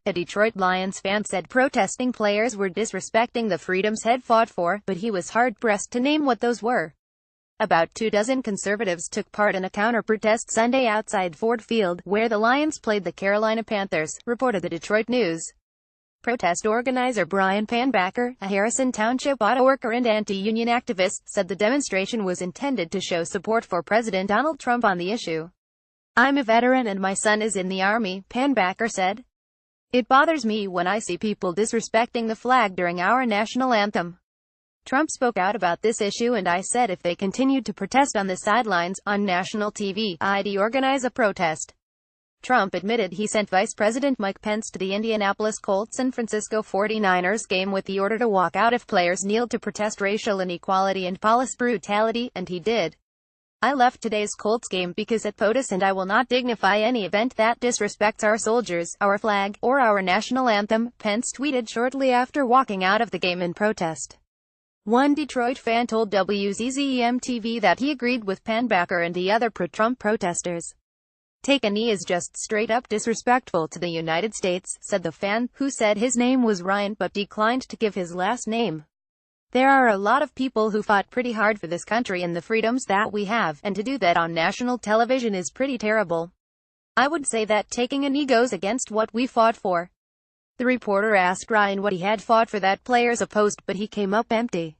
A Detroit Lions fan said protesting players were disrespecting the freedoms he'd fought for, but he was hard-pressed to name what those were. About 24 conservatives took part in a counter-protest Sunday outside Ford Field, where the Lions played the Carolina Panthers, reported the Detroit News. Protest organizer Brian Panbacker, a Harrison Township auto worker and anti-union activist, said the demonstration was intended to show support for President Donald Trump on the issue. "I'm a veteran and my son is in the Army," Panbacker said. "It bothers me when I see people disrespecting the flag during our national anthem. Trump spoke out about this issue and I said if they continued to protest on the sidelines, on national TV, I'd organize a protest." Trump admitted he sent Vice President Mike Pence to the Indianapolis Colts-San Francisco 49ers game with the order to walk out if players kneeled to protest racial inequality and police brutality, and he did. "I left today's Colts game because at POTUS and I will not dignify any event that disrespects our soldiers, our flag, or our national anthem," Pence tweeted shortly after walking out of the game in protest. One Detroit fan told WZZM-TV that he agreed with Panbacker and the other pro-Trump protesters. "Take a knee is just straight-up disrespectful to the United States," said the fan, who said his name was Ryan but declined to give his last name. "There are a lot of people who fought pretty hard for this country and the freedoms that we have, and to do that on national television is pretty terrible. I would say that taking a knee goes against what we fought for." The reporter asked Ryan what he had fought for that players opposed, but he came up empty.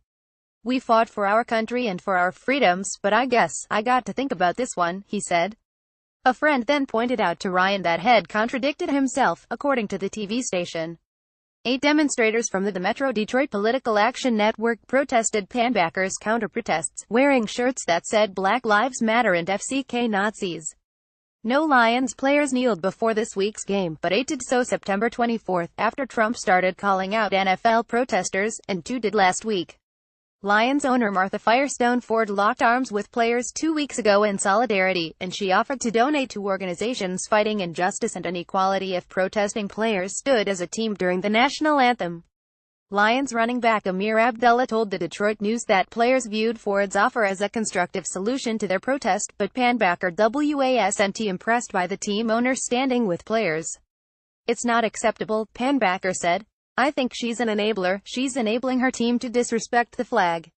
"We fought for our country and for our freedoms, but I guess I got to think about this one," he said. A friend then pointed out to Ryan that he'd contradicted himself, according to the TV station. 8 demonstrators from the Metro Detroit Political Action Network protested Panbacker's counter-protests, wearing shirts that said Black Lives Matter and FCK Nazis. No Lions players kneeled before this week's game, but 8 did so September 24, after Trump started calling out NFL protesters, and 2 did last week. Lions owner Martha Firestone Ford locked arms with players 2 weeks ago in solidarity, and she offered to donate to organizations fighting injustice and inequality if protesting players stood as a team during the national anthem. Lions running back Amir Abdullah told the Detroit News that players viewed Ford's offer as a constructive solution to their protest, but Panbacker wasn't impressed by the team owner standing with players. "It's not acceptable," Panbacker said. "I think she's an enabler. She's enabling her team to disrespect the flag."